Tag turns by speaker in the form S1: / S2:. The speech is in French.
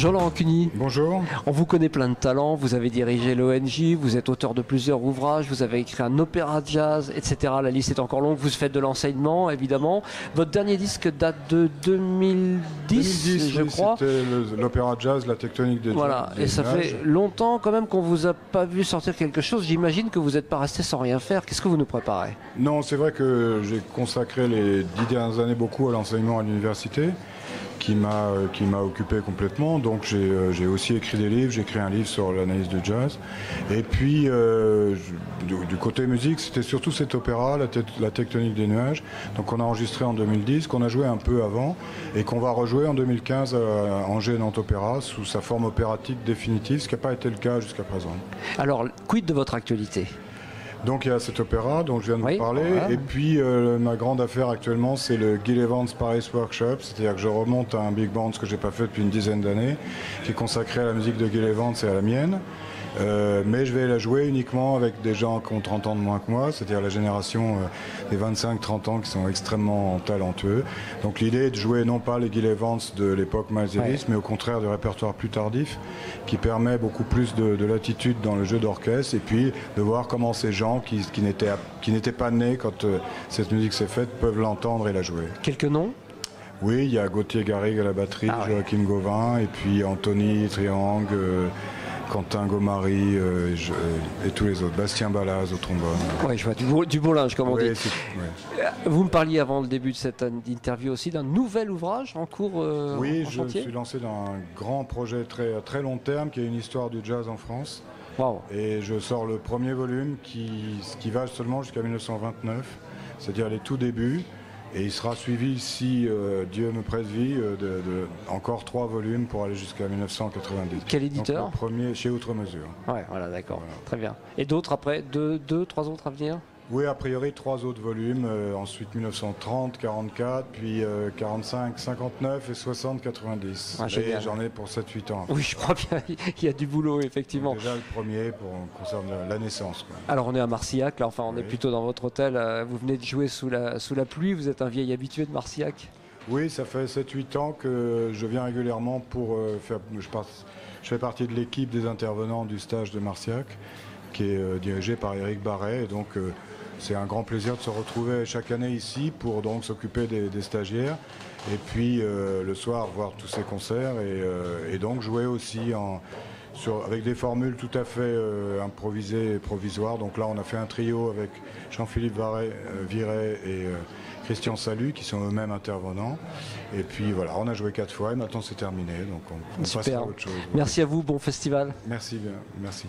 S1: Bonjour Laurent Cuny.
S2: Bonjour.
S1: On vous connaît plein de talents, vous avez dirigé l'ONJ, vous êtes auteur de plusieurs ouvrages, vous avez écrit un opéra jazz, etc. La liste est encore longue, vous faites de l'enseignement évidemment. Votre dernier disque date de 2010 je crois.
S2: C'était l'opéra jazz, la tectonique des
S1: Voilà, et ça fait longtemps quand même qu'on vous a pas vu sortir quelque chose. J'imagine que vous n'êtes pas resté sans rien faire. Qu'est-ce que vous nous préparez?
S2: Non, c'est vrai que j'ai consacré les 10 dernières années beaucoup à l'enseignement à l'université, qui m'a occupé complètement. Donc j'ai aussi écrit des livres, j'ai écrit un livre sur l'analyse du jazz. Et puis du côté musique, c'était surtout cet opéra, la tectonique des nuages, donc on a enregistré en 2010, qu'on a joué un peu avant, et qu'on va rejouer en 2015 à Angers Nantes Opéra, sous sa forme opératique définitive, ce qui n'a pas été le cas jusqu'à présent.
S1: Alors, quid de votre actualité?
S2: Donc il y a cet opéra dont je viens de vous parler,
S1: voilà.
S2: Et puis ma grande affaire actuellement c'est le Gil Evans Paris Workshop, c'est-à-dire que je remonte à un big band, ce que j'ai pas fait depuis une dizaine d'années, qui est consacré à la musique de Gil Evans et à la mienne. Mais je vais la jouer uniquement avec des gens qui ont 30 ans de moins que moi, c'est-à-dire la génération des 25-30 ans qui sont extrêmement talentueux. Donc l'idée est de jouer non pas les Gil Evans de l'époque Miles Davis, mais au contraire du répertoire plus tardif, qui permet beaucoup plus de latitude dans le jeu d'orchestre, et puis de voir comment ces gens qui n'étaient pas nés quand cette musique s'est faite peuvent l'entendre et la jouer.
S1: Quelques noms?
S2: Oui, il y a Gauthier Garrigue à la batterie, Joachim Gauvin, et puis Anthony Triangle, Quentin Gomari et tous les autres, Bastien Balaz au trombone.
S1: Oui, je vois du beau linge, comme on dit.
S2: Ouais.
S1: Vous me parliez avant le début de cette interview aussi d'un nouvel ouvrage en cours
S2: Oui,
S1: en
S2: je
S1: chantier.
S2: suis lancé dans un grand projet très long terme qui est une histoire du jazz en France.
S1: Wow.
S2: Et je sors le premier volume qui va seulement jusqu'à 1929, c'est-à-dire les tout débuts. Et il sera suivi, si Dieu me prête vie, de encore 3 volumes pour aller jusqu'à 1990.
S1: Quel éditeur?
S2: Donc, le premier chez Outre Mesure.
S1: Ouais, voilà, d'accord. Voilà. Très bien. Et d'autres après? Deux, trois autres à venir?
S2: Oui, a priori 3 autres volumes, ensuite 1930, 44, puis 45, 59 et 60, 90.
S1: Ah,
S2: et j'en ai pour 7-8 ans.
S1: Oui, je crois bien, il y a du boulot, effectivement.
S2: Donc déjà le premier concerne la naissance. Quoi.
S1: Alors on est à Marcillac, là, enfin on est plutôt dans votre hôtel, vous venez de jouer sous la pluie, vous êtes un vieil habitué de Marcillac?
S2: Oui, ça fait 7-8 ans que je viens régulièrement pour faire... Je fais partie de l'équipe des intervenants du stage de Marcillac, qui est dirigé par Éric Barret, et donc... c'est un grand plaisir de se retrouver chaque année ici pour donc s'occuper des stagiaires et puis le soir voir tous ces concerts et donc jouer aussi avec des formules tout à fait improvisées et provisoires. Donc là on a fait un trio avec Jean-Philippe Viret et Christian Salut qui sont eux-mêmes intervenants. Et puis voilà, on a joué 4 fois et maintenant c'est terminé. Donc on passe à autre chose.
S1: Merci à vous, bon festival.
S2: Merci bien, merci.